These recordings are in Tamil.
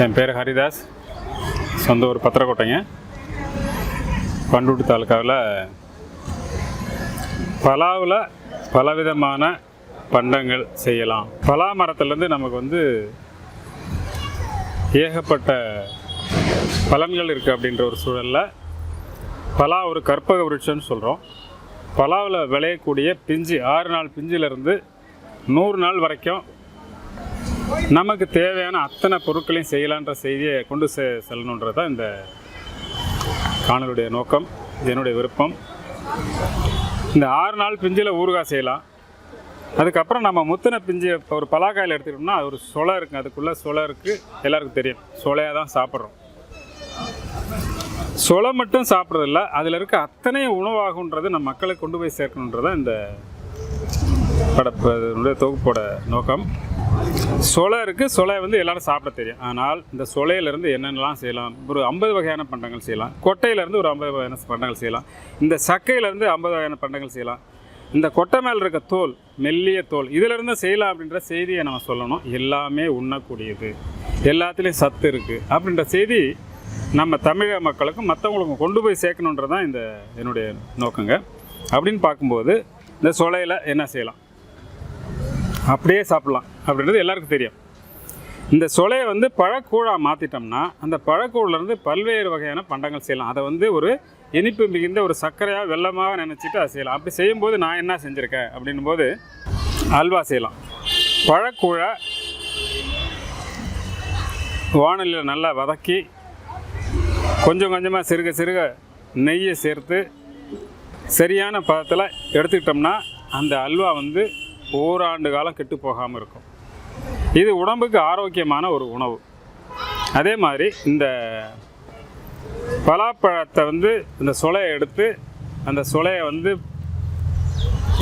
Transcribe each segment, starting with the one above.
என் பேர் ஹரிதாஸ். சொந்த ஊர் pathirakottai. பண்ருட்டி தாலுக்காவில் பலாவில் பலவிதமான பண்டங்கள் செய்யலாம். பலா மரத்துலேருந்து நமக்கு ஏகப்பட்ட பலன்கள் இருக்குது அப்படின்ற ஒரு சூழலில் பலா ஒரு கற்பக விருட்சம்னு சொல்கிறோம். பலாவில் விளையக்கூடிய பிஞ்சு 6 நாள் பிஞ்சிலிருந்து 100 நாள் வரைக்கும் நமக்கு தேவையான அத்தனை பொருட்களையும் செய்யலான்ற செய்தியை கொண்டு செல்லணுன்றது தான் இந்த காணொளியுடைய நோக்கம், என்னுடைய விருப்பம். இந்த 6 நாள் பிஞ்சில் ஊறுகாய் செய்யலாம். அதுக்கப்புறம் நம்ம முத்தின பிஞ்சு ஒரு பலாக்காயில் எடுத்துக்கிட்டோம்னா அது ஒரு சொலை இருக்குது. அதுக்குள்ளே சொலை இருக்குது, எல்லாருக்கும் தெரியும். சொலையாக தான் சாப்பிட்றோம். சொலை மட்டும் சாப்பிட்றதில்ல, அதில் இருக்க அத்தனை உணவாகுன்றது நம்ம மக்களுக்கு கொண்டு போய் சேர்க்கணுன்றதான் இந்த படப்பனுடைய தொகுப்போட நோக்கம். சொலை இருக்குது, சொலை எல்லோரும் சாப்பிட தெரியும். ஆனால் இந்த சொலையிலேருந்து என்னென்னலாம் செய்யலாம்? ஒரு 50 வகையான பண்டங்கள் செய்யலாம். கொட்டையிலேருந்து ஒரு 50 வகையான பண்டங்கள் செய்யலாம். இந்த சக்கையிலேருந்து 50 வகையான பண்டங்கள் செய்யலாம். இந்த கொட்டை மேலே இருக்க தோல், மெல்லிய தோல், இதிலேருந்து செய்யலாம் அப்படின்ற செய்தியை நம்ம சொல்லணும். எல்லாமே உண்ணக்கூடியது, எல்லாத்துலேயும் சத்து இருக்குது அப்படின்ற செய்தி நம்ம தமிழக மக்களுக்கும் மற்றவங்களுக்கும் கொண்டு போய் சேர்க்கணுன்றது தான் இந்த என்னுடைய நோக்கங்க. அப்படின்னு பார்க்கும்போது இந்த சொலையில் என்ன செய்யலாம்? அப்படியே சாப்பிட்லாம் அப்படின்றது எல்லாருக்கும் தெரியும். இந்த சொலையை பழக்கூழாக மாற்றிட்டோம்னா அந்த பழக்கூழிலேருந்து பல்வேறு வகையான பண்டங்கள் செய்யலாம். அதை ஒரு இனிப்பு மிகுந்த ஒரு சர்க்கரையாக வெல்லமாக நினச்சிட்டு அதை செய்யலாம். அப்படி செய்யும்போது நான் என்ன செஞ்சுருக்கேன் அப்படின்போது அல்வா செய்யலாம். பழக்கூழை வானலியில் நல்லா வதக்கி கொஞ்சம் கொஞ்சமாக சிறுக சிறுக நெய்யை சேர்த்து சரியான பதத்தில் எடுத்துக்கிட்டோம்னா அந்த அல்வா ஓராண்டு காலம் கெட்டு போகாமல் இருக்கும். இது உடம்புக்கு ஆரோக்கியமான ஒரு உணவு. அதே மாதிரி இந்த பலாப்பழத்தை இந்த சொலையை எடுத்து அந்த சொலையை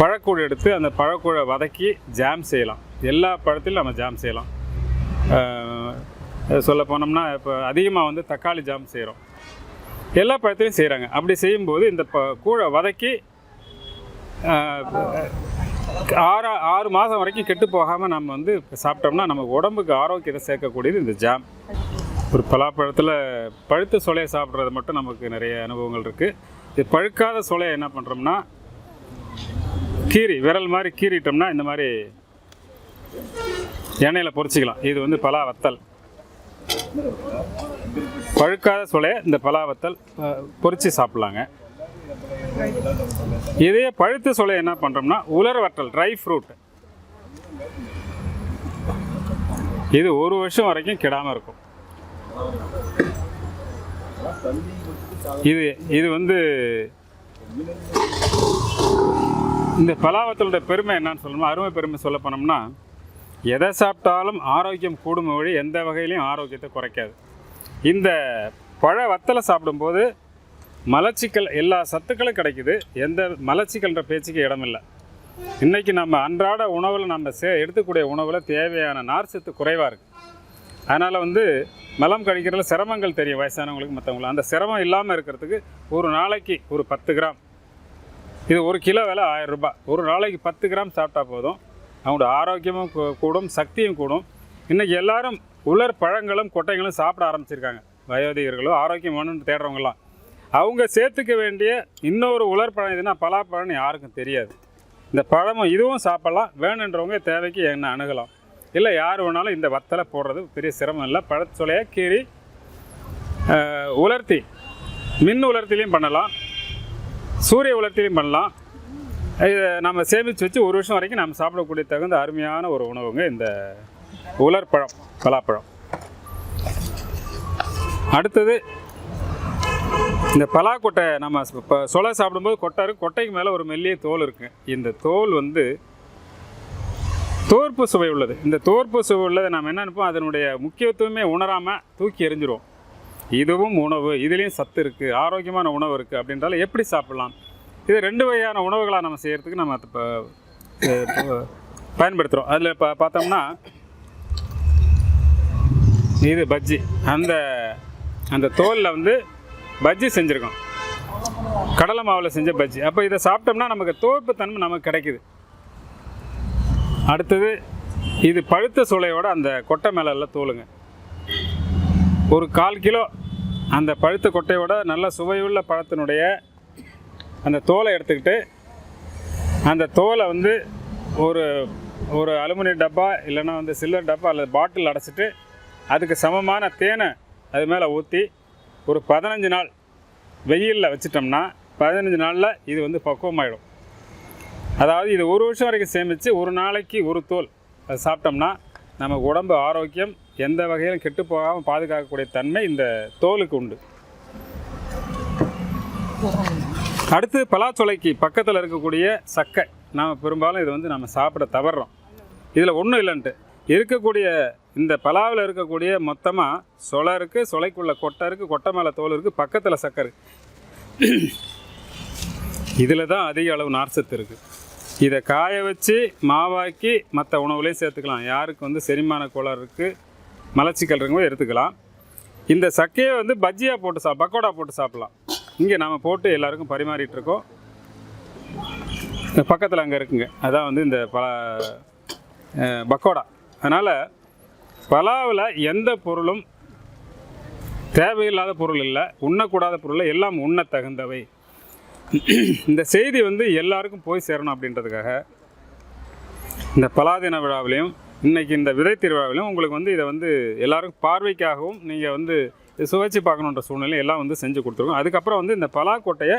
பழக்கூழ் எடுத்து அந்த பழக்கூழை வதக்கி ஜாம் செய்யலாம். எல்லா பழத்திலும் நம்ம ஜாம் செய்யலாம். சொல்ல போனோம்னா இப்போ அதிகமாக தக்காளி ஜாம் செய்கிறோம். எல்லா பழத்திலையும் செய்கிறாங்க. அப்படி செய்யும்போது இந்த கூழை வதக்கி 6 மாதம் வரைக்கும் கெட்டு போகாமல் நம்ம சாப்பிட்டோம்னா நம்ம உடம்புக்கு ஆரோக்கியத்தை சேர்க்கக்கூடியது இந்த ஜாம். ஒரு பலாப்பழத்தில் பழுத்த சொலையை சாப்பிட்றது மட்டும் நமக்கு நிறைய அனுபவங்கள் இருக்குது. இது பழுக்காத சொலையை என்ன பண்ணுறோம்னா விரல் மாதிரி கீறிட்டோம்னா இந்த மாதிரி எண்ணெயில் பொரிச்சிக்கலாம். இது பலா வத்தல். பழுக்காத சொலையை இந்த பலா வத்தல் பொரித்து சாப்பிட்லாங்க. இதே பழுத்த சொலையை என்ன பண்ணுறோம்னா உலர் வற்றல், ட்ரை ஃப்ரூட், இது 1 வருஷம் வரைக்கும் கெடாமல் இருக்கும். இது இந்த பலாவத்தலோட பெருமை என்னன்னு சொல்லணும்னா, அருமை பெருமை சொல்ல போனோம்னா, எதை சாப்பிட்டாலும் ஆரோக்கியம் கூடும் வழி எந்த வகையிலையும் ஆரோக்கியத்தை குறைக்காது. இந்த பழ வத்தலை சாப்பிடும்போது மலச்சிக்கல் எல்லா சத்துக்களும் கிடைக்குது. எந்த மலச்சிக்கல்ன்ற பேச்சுக்கு இடமில்லை. இன்றைக்கி நம்ம அன்றாட உணவில் நம்ம எடுத்துக்கூடிய உணவில் தேவையான நார் சத்து குறைவாக இருக்குது. அதனால் மலம் கழிக்கிறதுல சிரமங்கள் தெரியும் வயசானவங்களுக்கு, மற்றவங்களுக்கு. அந்த சிரமம் இல்லாமல் இருக்கிறதுக்கு ஒரு நாளைக்கு ஒரு 10 கிராம், இது 1 கிலோ விலை 1000 ரூபாய், ஒரு நாளைக்கு 10 கிராம் சாப்பிட்டா போதும். அவங்களோட ஆரோக்கியமும் கூடும், சக்தியும் கூடும். இன்றைக்கி எல்லாரும் உலர் பழங்களும் கொட்டைகளும் சாப்பிட ஆரம்பிச்சிருக்காங்க. வயோதிகர்களும் ஆரோக்கியம் வேணும்னு தேடுறவங்களாம். அவங்க சேர்த்துக்க வேண்டிய இன்னொரு உலர் பழம் எதுனா பலாப்பழம்னு யாருக்கும் தெரியாது. இந்த பழமும் இதுவும் சாப்பிட்லாம். வேணுன்றவங்க தேவைக்கு என்ன அணுகலாம். இல்லை யார் வேணாலும் இந்த வத்தலை போடுறது பெரிய சிரமம் இல்லை. பழச்சொலையை கீறி உலர்த்தி மின் உலர்த்திலையும் பண்ணலாம், சூரிய உலர்த்திலையும் பண்ணலாம். இதை நம்ம சேமித்து வச்சு 1 வருஷம் வரைக்கும் நம்ம சாப்பிடக்கூடிய தகுந்த அருமையான ஒரு உணவுங்க இந்த உலர் பழம், பலாப்பழம். அடுத்தது இந்த பலாக்கொட்டை. நம்ம இப்போ சொலை சாப்பிடும்போது கொட்டை இருக்குது, கொட்டைக்கு மேலே ஒரு மெல்லிய தோல் இருக்குது. இந்த தோல் தோற்பு சுவை உள்ளது. இந்த தோற்பு சுவை உள்ளதை நம்ம என்ன நினைப்போம், அதனுடைய முக்கியத்துவமே உணராமல் தூக்கி எறிஞ்சிருவோம். இதுவும் உணவு, இதுலேயும் சத்து இருக்குது, ஆரோக்கியமான உணவு இருக்குது அப்படின்றாலும் எப்படி சாப்பிட்லாம்? இது 2 வகையான உணவுகளாக நம்ம செய்கிறதுக்கு நம்ம இப்போ பயன்படுத்துகிறோம். அதில் இப்போ பார்த்தோம்னா இது பஜ்ஜி. அந்த தோலில் பஜ்ஜி செஞ்சுருக்கோம், கடலை மாவில் செஞ்ச பஜ்ஜி. அப்போ இதை சாப்பிட்டோம்னா நமக்கு தோற்பு தன்மை நமக்கு கிடைக்குது. அடுத்தது இது பழுத்த சோலையோட அந்த கொட்டை மேலே எல்லாம் தோலுங்க. ஒரு 1/4 கிலோ அந்த பழுத்த கொட்டையோட நல்ல சுவையுள்ள பழத்தினுடைய அந்த தோலை எடுத்துக்கிட்டு அந்த தோலை வந்து ஒரு ஒரு அலுமினியம் டப்பா இல்லைன்னா வந்து சில்வர் டப்பா அல்லது பாட்டில் அடைச்சிட்டு அதுக்கு சமமான தேனை அது மேலே ஊற்றி ஒரு 15 நாள் வெயிலில் வச்சிட்டோம்னா 15 நாளில் இது வந்து பக்குவமாயிடும். அதாவது இது 1 வருஷம் வரைக்கும் சேமித்து ஒரு நாளைக்கு ஒரு தோல் அது சாப்பிட்டோம்னா நம்ம உடம்பு ஆரோக்கியம் எந்த வகையிலும் கெட்டு போகாமல் பாதுகாக்கக்கூடிய தன்மை இந்த தோலுக்கு உண்டு. அடுத்து பலாச்சொலைக்கு பக்கத்தில் இருக்கக்கூடிய சக்கை, நாம் பெரும்பாலும் இது வந்து நம்ம சாப்பிட தவறுறோம். இதில் ஒன்றும் இல்லைன்ட்டு இருக்கக்கூடிய இந்த பலாவில் இருக்கக்கூடிய மொத்தமாக சொலை இருக்குது, சொலைக்குள்ள கொட்டை இருக்குது, கொட்டை மேலே தோல் இருக்குது, பக்கத்தில் சக்கை இருக்குது. இதில் தான் அதிக அளவு நார்ச்சத்து இருக்குது. இதை காய வச்சு மாவாக்கி மற்ற உணவுலேயும் சேர்த்துக்கலாம். யாருக்கு வந்து செரிமான கோளாறு இருக்குது, மலச்சிக்கல் இருக்கும்போது எடுத்துக்கலாம். இந்த சக்கையை வந்து பஜ்ஜியாக போட்டு பக்கோடா போட்டு சாப்பிட்லாம். இங்கே நாம் போட்டு எல்லாருக்கும் பரிமாறிட்டு இருக்கோம். பக்கத்தில் அங்கே இருக்குங்க, அதான் வந்து இந்த பக்கோடா. அதனால் பலாவில் எந்த பொருளும் தேவையில்லாத பொருள் இல்லை, உண்ணக்கூடாத பொருள் எல்லாம் உண்ண தகுந்தவை. இந்த செய்தி வந்து எல்லாருக்கும் போய் சேரணும் அப்படின்றதுக்காக இந்த பலாதின விழாவிலையும் இன்றைக்கி இந்த விதை திருவிழாவிலையும் உங்களுக்கு வந்து இதை வந்து எல்லாருக்கும் பார்வைக்காகவும் நீங்கள் வந்து சுவைச்சு பார்க்கணுன்ற சூழ்நிலை எல்லாம் வந்து செஞ்சு கொடுத்துருக்கோம். அதுக்கப்புறம் வந்து இந்த பலாக்கொட்டையை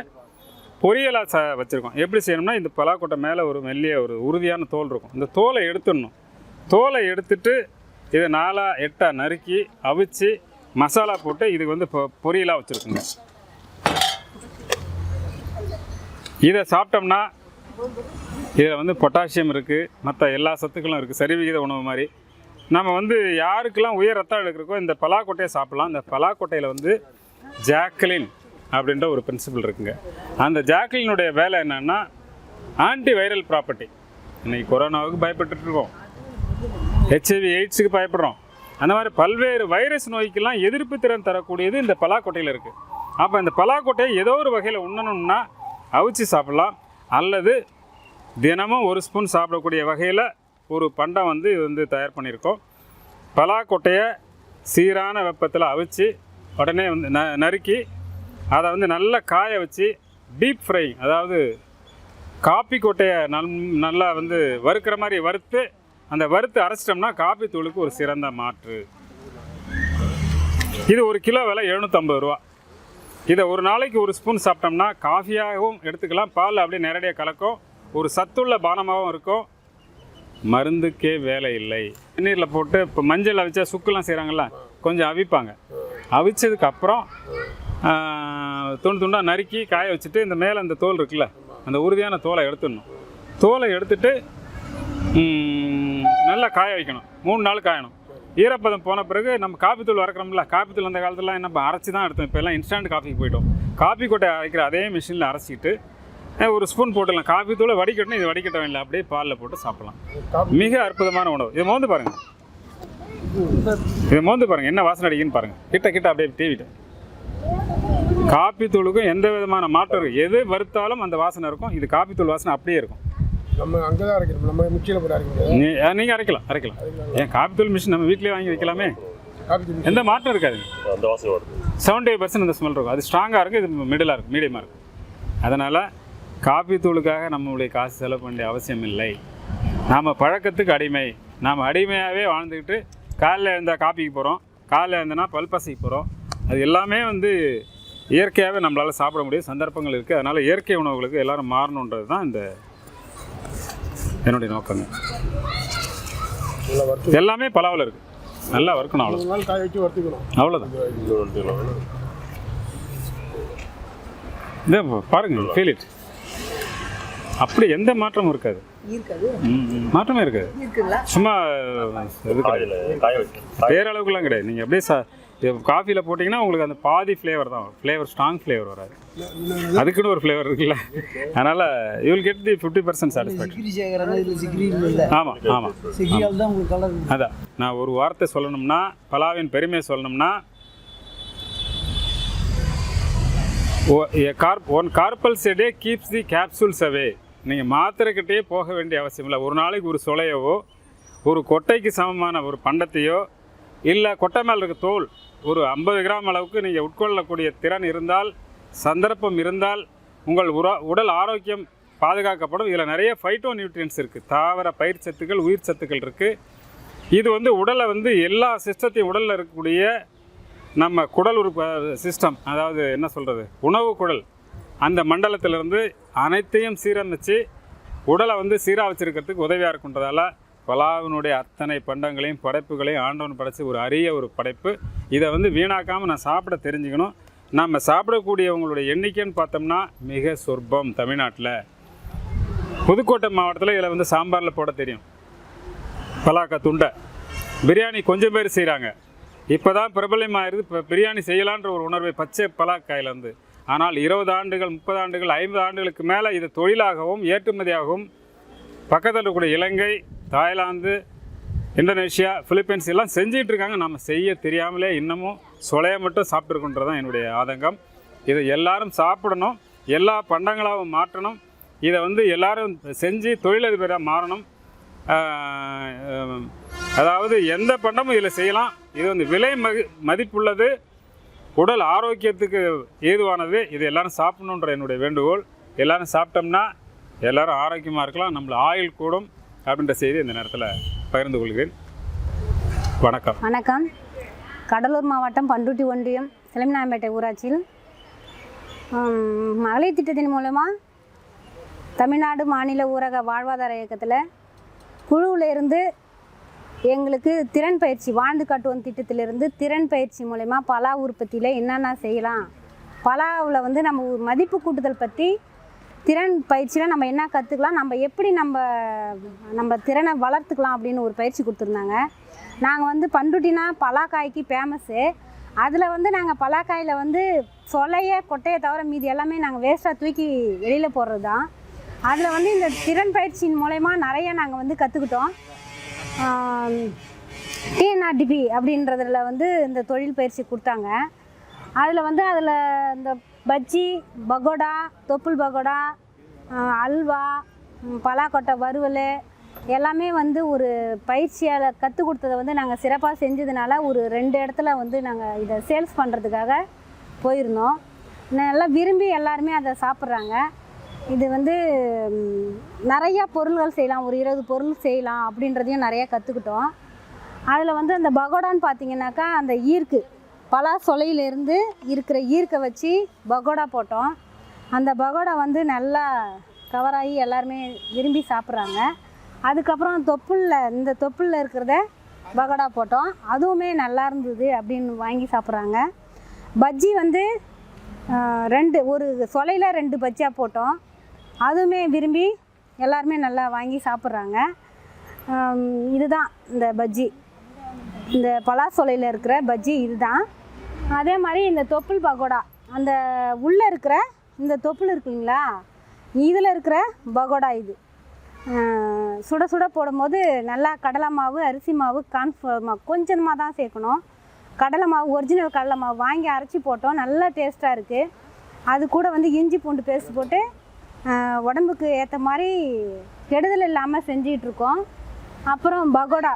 பொரியலாக வச்சுருக்கோம். எப்படி செய்யணும்னா இந்த பலாக்கொட்டை மேலே ஒரு மெல்லிய ஒரு உறுதியான தோல் இருக்கும். இந்த தோலை எடுத்துடணும். தோலை எடுத்துட்டு இதை 4-8 நறுக்கி அவிச்சு மசாலா போட்டு இதுக்கு வந்து பொரியலாக வச்சுருக்குங்க. இதை சாப்பிட்டோம்னா இதில் வந்து பொட்டாசியம் இருக்குது, மற்ற எல்லா சத்துக்களும் இருக்குது, சரிவிகித உணவு மாதிரி. நம்ம வந்து யாருக்கெல்லாம் உயர் ரத்த அழுத்தம் இருக்கோ இந்த பலாக்கொட்டையை சாப்பிட்லாம். இந்த பலாக்கொட்டையில் வந்து ஜாக்லின் அப்படின்ற ஒரு பிரின்சிபல் இருக்குங்க. அந்த ஜாக்லினுடைய வேலை என்னென்னா ஆன்டி வைரல் ப்ராப்பர்ட்டி. இன்றைக்கி கொரோனாவுக்கு பயப்பட்டுருக்கோம், HIV எய்ட்ஸுக்கு பயப்படுறோம். அந்த மாதிரி பல்வேறு வைரஸ் நோய்க்கெல்லாம் எதிர்ப்பு திறன் தரக்கூடியது இந்த பலாக்கொட்டையில் இருக்குது. அப்போ இந்த பலாக்கொட்டையை ஏதோ ஒரு வகையில் உண்ணணும்னா அவிச்சு சாப்பிட்லாம், அல்லது தினமும் 1 ஸ்பூன் சாப்பிடக்கூடிய வகையில் ஒரு பண்டம் வந்து இது வந்து தயார் பண்ணியிருக்கோம். பலாக்கொட்டையை சீரான வெப்பத்தில் அவிச்சு உடனே வந்து நறுக்கி அதை வந்து நல்லா காய வச்சு டீப் ஃப்ரை, அதாவது காப்பி கொட்டையை நல்லா வந்து வறுக்கிற மாதிரி வறுத்து அந்த வறுத்து அரைச்சிட்டோம்னா காப்பி தூளுக்கு ஒரு சிறந்த மாற்று. இது 1 கிலோ விலை 750 ரூபா. இதை ஒரு நாளைக்கு 1 ஸ்பூன் சாப்பிட்டோம்னா காஃபியாகவும் எடுத்துக்கலாம், பால் அப்படியே நேரடியாக கலக்கும், ஒரு சத்துள்ள பானமாகவும் இருக்கும், மருந்துக்கே வேலை இல்லை. தண்ணீரில் போட்டு இப்போ மஞ்சள் அவிச்சா சுக்குலாம் செய்கிறாங்கள, கொஞ்சம் அவிப்பாங்க. அவிச்சதுக்கப்புறம் துண்டு துண்டாக நறுக்கி காய வச்சுட்டு இந்த மேலே அந்த தோல் இருக்குல்ல, அந்த உறுதியான தோலை எடுத்துடணும். தோலை எடுத்துட்டு நல்லா காய வைக்கணும். 3 நாள் காயணும். ஈரப்பதம் போன பிறகு நம்ம காப்பி தூள் வறக்கிறோம்ல, காப்பி தூள் அந்த காலத்துலாம் நம்ம அரைச்சி தான் எடுத்தோம். இப்போ எல்லாம் இன்ஸ்டன்ட் காஃபிக்கு போய்ட்டோம். காப்பி கொட்டை அரைக்கிற அதே மிஷினில் அரைச்சிட்டு 1 ஸ்பூன் போட்டுடலாம். காப்பி தூளை வடிகட்டணும், இது வடிகட்ட வேண்டாம், அப்படியே பாலில் போட்டு சாப்பிட்லாம். மிக அற்புதமான உணவு. இதை மோந்து பாருங்கள், என்ன வாசனை அடிக்குன்னு பாருங்கள். கிட்ட அப்படியே டிவிட்டு. காப்பி தூளுக்கும் எந்த விதமான மாற்றம் இருக்குது. எது வறுத்தாலும் அந்த வாசனை இருக்கும். இது காப்பி தூள் வாசனை அப்படியே இருக்கும். நம்ம அங்கே தான் அரைக்கிறோம், நம்ம மிக்சியில் போட்டு அரைக்கிறோம். நீங்கள் அரைக்கலாம். ஏன் காப்பி தூள் மிஷின் நம்ம வீட்டிலே வாங்கி வைக்கலாமே, எந்த மாற்றம் இருக்காது. 75% இந்த ஸ்மெல் இருக்கும். அது ஸ்ட்ராங்காக இருக்கும், இது மிடிலாக இருக்கும், மீடியமாக இருக்கும். அதனால் காப்பி தூளுக்காக நம்மளுடைய காசு செலவு பண்ண வேண்டிய அவசியம் இல்லை. நாம் பழக்கத்துக்கு அடிமை. நாம் அடிமையாகவே வாழ்ந்துக்கிட்டு காலையில் இருந்தால் காப்பிக்கு போகிறோம், காலையில் இருந்தனா பல்பசைக்கு போகிறோம். அது எல்லாமே வந்து இயற்கையாகவே நம்மளால் சாப்பிட முடிய சந்தர்ப்பங்கள் இருக்குது. அதனால் இயற்கை உணவுகளுக்கு எல்லோரும் மாறணுன்றது தான் இந்த என்னுடைய நோக்கங்க. எல்லாமே பலாவில் இருக்குது, நல்லா வறுக்கணும், அவ்வளோதான். இதே பாருங்கள், ஃபீல் இட். அப்படி எந்த மாற்றமும் இருக்காது, மாற்றமே இருக்காது. சும்மா பேரளவுக்குலாம் கிடையாது. நீங்கள் அப்படியே காஃபியில் போட்டிங்கன்னா உங்களுக்கு அந்த பாதி ஃப்ளேவர் தான் வரும். ஃப்ளேவர் ஸ்ட்ராங் ஃப்ளேவர் வராது, அதுக்குன்னு ஒரு ஃப்ளேவர் இருக்குல்ல. அதனால் you will get the 50% satisfaction. ஆமாம். அதான் நான் ஒரு வார்த்தை சொல்லணும்னா, பலாவின் பெருமையை சொல்லணும்னா, one carpals a day keeps the capsules away. நீங்கள் மாத்திரைக்கிட்டே போக வேண்டிய அவசியம் இல்லை. ஒரு நாளைக்கு ஒரு சொலையவோ, ஒரு கொட்டைக்கு சமமான ஒரு பண்டத்தையோ, இல்லை கொட்டை மேலே இருக்க தோல் ஒரு 50 கிராம் அளவுக்கு நீங்கள் உட்கொள்ளக்கூடிய திறன் இருந்தால், சந்தர்ப்பம் இருந்தால் உங்கள் உடல் ஆரோக்கியம் பாதுகாக்கப்படும். இதில் நிறைய ஃபைட்டோ நியூட்ரியன்ஸ் இருக்குது, தாவர பயிர் சத்துக்கள், உயிர் சத்துக்கள் இருக்குது. இது வந்து உடலை வந்து எல்லா சிஸ்டத்தையும், உடலில் இருக்கக்கூடிய நம்ம குடல் உறுப்பு சிஸ்டம், அதாவது என்ன சொல்கிறது, உணவு குடல், அந்த மண்டலத்திலிருந்து அனைத்தையும் சீரமைச்சு உடலை வந்து சீராக வச்சுருக்கிறதுக்கு உதவியாக இருக்குன்றதால பலாவினுடைய அத்தனை பண்டங்களையும் படைப்புகளையும் ஆண்டவன் படைச்சி ஒரு அரிய ஒரு படைப்பு. இதை வந்து வீணாக்காமல் நான் சாப்பிட தெரிஞ்சுக்கணும். நம்ம சாப்பிடக்கூடியவங்களுடைய எண்ணிக்கைன்னு பார்த்தோம்னா மிக சொற்பம். தமிழ்நாட்டில் புதுக்கோட்டை மாவட்டத்தில் இதில் வந்து சாம்பாரில் போட தெரியும். பலாக்காய் துண்டை பிரியாணி கொஞ்சம் பேர் செய்கிறாங்க. இப்போ தான் பிரபலமாகிருது இப்போ பிரியாணி செய்யலான்ற ஒரு உணர்வை பச்சை பலாக்காயில் வந்து. ஆனால் 20 ஆண்டுகள், 30 ஆண்டுகள், 50 ஆண்டுகளுக்கு மேலே இது தொழிலாகவும் ஏற்றுமதியாகவும் பக்கத்தில் இருக்கக்கூடிய இலங்கை, தாய்லாந்து, இந்தோனேஷியா, பிலிப்பைன்ஸ் எல்லாம் செஞ்சிகிட்டு இருக்காங்க. நம்ம செய்ய தெரியாமலே இன்னமும் சொலையை மட்டும் சாப்பிட்ருக்குன்றது தான் என்னுடைய ஆதங்கம். இதை எல்லாரும் சாப்பிடணும், எல்லா பண்டங்களாகவும் மாற்றணும். இதை வந்து எல்லோரும் செஞ்சு தொழிலதிபராக மாறணும். அதாவது எந்த பண்டமும் இதில் செய்யலாம். இது வந்து விலை மதிப்புள்ளது, உடல் ஆரோக்கியத்துக்கு ஏதுவானது. இது எல்லோரும் சாப்பிடணுன்ற என்னுடைய வேண்டுகோள். எல்லோரும் சாப்பிட்டோம்னா எல்லோரும் ஆரோக்கியமாக இருக்கலாம், நம்மள ஆயுள் கூடும் அப்படின்ற செய்தி இந்த நேரத்தில் பகிர்ந்து கொள்கிறேன். வணக்கம். வணக்கம். கடலூர் மாவட்டம் பண்ருட்டி ஒன்றியம் சிலம்பிநாயம்பேட்டை ஊராட்சியில் மகளிர் திட்டத்தின் மூலமாக தமிழ்நாடு மாநில ஊரக வாழ்வாதார இயக்கத்தில் குழுவில் இருந்து எங்களுக்கு திறன் பயிற்சி, வாழ்ந்து காட்டுவோம் திட்டத்திலிருந்து திறன் பயிற்சி மூலமா பலா உற்பத்தியில் என்னென்ன செய்யலாம், பலாவில் வந்து நம்ம மதிப்பு கூட்டுதல் பற்றி திறன் பயிற்சியில் நம்ம என்ன கற்றுக்கலாம், நம்ம எப்படி நம்ம திறனை வளர்த்துக்கலாம் அப்படின்னு ஒரு பயிற்சி கொடுத்துருந்தாங்க. நாங்கள் வந்து பண்ருட்டினா பலாக்காய்க்கு ஃபேமஸ்ஸு. அதில் வந்து நாங்கள் பலாக்காயில் வந்து சொலையை கொட்டையை தவிர மீதி எல்லாமே நாங்கள் வேஸ்ட்டாக தூக்கி வெளியில் போடுறது தான். அதில் வந்து இந்த திறன் பயிற்சியின் மூலமா நிறைய நாங்கள் வந்து கற்றுக்கிட்டோம். டிஎன்ஆர்டிபி அப்படின்றதில் வந்து இந்த தொழில் பயிற்சி கொடுத்தாங்க. அதில் இந்த பஜ்ஜி, பகோடா, தொப்புள் பகோடா, அல்வா, பலாக்கொட்டை வறுவல் எல்லாமே வந்து ஒரு பயிற்சியால் கற்றுக் கொடுத்ததை வந்து நாங்கள் சிறப்பாக செஞ்சதுனால ஒரு 2 இடத்துல வந்து நாங்கள் இதை சேல்ஸ் பண்ணுறதுக்காக போயிருந்தோம். நல்லா விரும்பி எல்லாருமே அதை சாப்பிட்றாங்க. இது வந்து நிறையா பொருள்கள் செய்யலாம், ஒரு 20 பொருள் செய்யலாம் அப்படின்றதையும் நிறையா கற்றுக்கிட்டோம். அதில் வந்து அந்த பகோடான்னு பார்த்தீங்கன்னாக்கா அந்த ஈர்க்கு, பலா சொலையிலேருந்து இருக்கிற ஈர்க்கை வச்சு பகோடா போட்டோம். அந்த பகோடா வந்து நல்லா கவராகி எல்லாருமே விரும்பி சாப்பிட்றாங்க. அதுக்கப்புறம் இந்த தொப்புளில் இருக்கிறத பகோடா போட்டோம், அதுவுமே நல்லா இருந்தது அப்படின்னு வாங்கி சாப்பிட்றாங்க. பஜ்ஜி வந்து ஒரு சொலையில் 2 பஜ்ஜியாக போட்டோம், அதுவுமே விரும்பி எல்லாருமே நல்லா வாங்கி சாப்பிட்றாங்க. இதுதான் இந்த பஜ்ஜி, இந்த பலாசொலையில் இருக்கிற பஜ்ஜி இதுதான். அதே மாதிரி இந்த தொப்புள் பகோடா, அந்த உள்ளே இருக்கிற இந்த தொப்புள் இருக்குங்களா, இதில் இருக்கிற பகோடா இது சுட சுட போடும்போது நல்லா கடலை மாவு, அரிசி மாவு, கார்ன்ஃப்ளவர் மாவு கொஞ்சமாக தான் சேர்க்கணும். கடலை மாவு, ஒரிஜினல் கடலை மாவு வாங்கி அரைச்சி போட்டோம், நல்லா டேஸ்ட்டாக இருக்குது. அது கூட வந்து இஞ்சி பூண்டு பேஸ்ட் போட்டு உடம்புக்கு ஏற்ற மாதிரி கெடுதல் இல்லாமல் செஞ்சிகிட்ருக்கோம். அப்புறம் பகோடா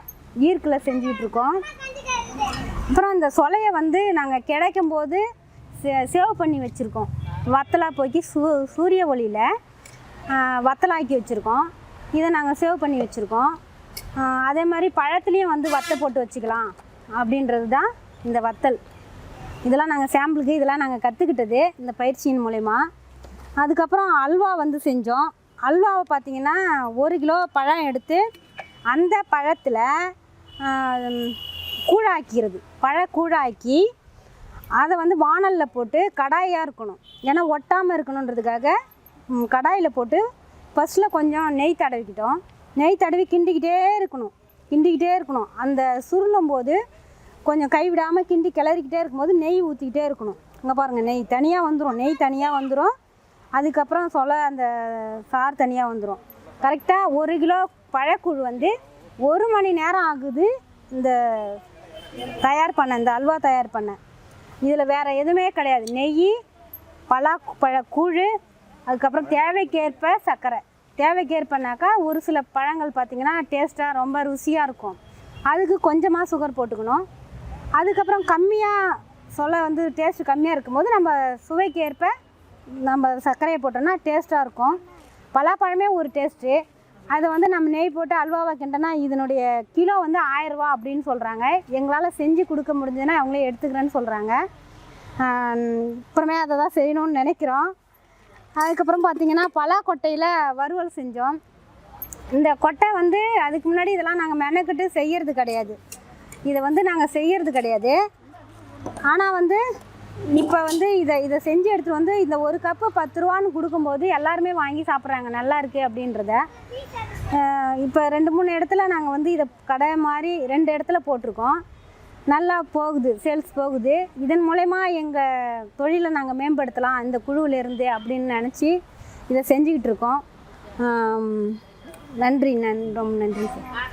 ஈர்க்கில் செஞ்சிகிட்ருக்கோம். அப்புறம் அந்த சொலையை வந்து நாங்கள் கிடைக்கும் போது சேவ் பண்ணி வச்சுருக்கோம். வத்தலாக போக்கி சூரிய ஒளியில் வத்தலாக்கி வச்சுருக்கோம். இதை நாங்கள் சேவ் பண்ணி வச்சுருக்கோம். அதே மாதிரி பழத்துலேயும் வந்து வத்தை போட்டு வச்சுக்கலாம் அப்படின்றது தான் இந்த வத்தல். இதெல்லாம் நாங்கள் சாம்பிளுக்கு இதெல்லாம் நாங்கள் கற்றுக்கிட்டது இந்த பயிற்சியின் மூலமா. அதுக்கப்புறம் அல்வா வந்து செஞ்சோம். அல்வாவை பார்த்திங்கன்னா 1 கிலோ பழம் எடுத்து அந்த பழத்தில் கூழாக்கிறது, கூழாக்கி அதை வந்து வாணலில் போட்டு கடாயாக இருக்கணும், ஏன்னா ஒட்டாமல் இருக்கணுன்றதுக்காக கடாயில் போட்டு ஃபஸ்ட்டில் கொஞ்சம் நெய் தடவிக்கிட்டோம். நெய் தடவி கிண்டிக்கிட்டே இருக்கணும். அந்த சுருளும் போது கொஞ்சம் கைவிடாமல் கிண்டி கிளறிக்கிட்டே இருக்கும்போது நெய் ஊற்றிக்கிட்டே இருக்கணும். இங்கே பாருங்கள், நெய் தனியாக வந்துடும். அதுக்கப்புறம் அந்த சாறு தனியாக வந்துடும். கரெக்டாக 1 கிலோ பழக்கூழ் வந்து 1 மணி நேரம் ஆகுது இந்த அல்வா தயார் பண்ண. இதில் வேறு எதுவுமே கிடையாது. நெய், பழக்கூழ், அதுக்கப்புறம் தேவைக்கேற்ப சர்க்கரை. தேவைக்கேற்பனாக்கா ஒரு சில பழங்கள் பார்த்திங்கன்னா டேஸ்ட்டாக ரொம்ப ருசியாக இருக்கும், அதுக்கு கொஞ்சமாக சுகர் போட்டுக்கணும். அதுக்கப்புறம் கம்மியாக சொல்ல வந்து டேஸ்ட்டு கம்மியாக இருக்கும்போது நம்ம சுவைக்கு ஏற்ப நம்ம சர்க்கரையை போட்டோம்னா டேஸ்ட்டாக இருக்கும். பலாப்பழமே ஒரு டேஸ்ட்டு. அதை வந்து நம்ம நெய் போட்டு அல்வாவாக கிண்டனா இதனுடைய கிலோ வந்து 1000 ரூபா அப்படின்னு சொல்கிறாங்க. எங்களால் செஞ்சு கொடுக்க முடிஞ்சதுன்னா அவங்களே எடுத்துக்கிறேன்னு சொல்கிறாங்க. அப்புறமே அதை தான் செய்யணும்னு நினைக்கிறோம். அதுக்கப்புறம் பார்த்திங்கன்னா பலாக்கொட்டையில் வறுவல் செஞ்சோம். இந்த கொட்டை வந்து அதுக்கு முன்னாடி இதெல்லாம் நாங்கள் மெனக்கிட்டு செய்கிறது கிடையாது. இதை வந்து நாங்கள் செய்கிறது கிடையாது. ஆனால் வந்து இப்போ வந்து இதை செஞ்சு எடுத்துகிட்டு வந்து இந்த ஒரு கப்பு 10 ரூபான்னு கொடுக்கும்போது எல்லாருமே வாங்கி சாப்பிட்றாங்க நல்லா இருக்குது அப்படின்றத. இப்போ 2-3 இடத்துல நாங்கள் வந்து இதை கடை மாதிரி 2 இடத்துல போட்டிருக்கோம். நல்லா போகுது, சேல்ஸ் போகுது. இதன் மூலயமா எங்கள் தொழிலை நாங்கள் மேம்படுத்தலாம் இந்த குழுவிலேருந்து அப்படின்னு நினச்சி இதை செஞ்சுக்கிட்டு இருக்கோம். நன்றி, ரொம்ப நன்றி சார்.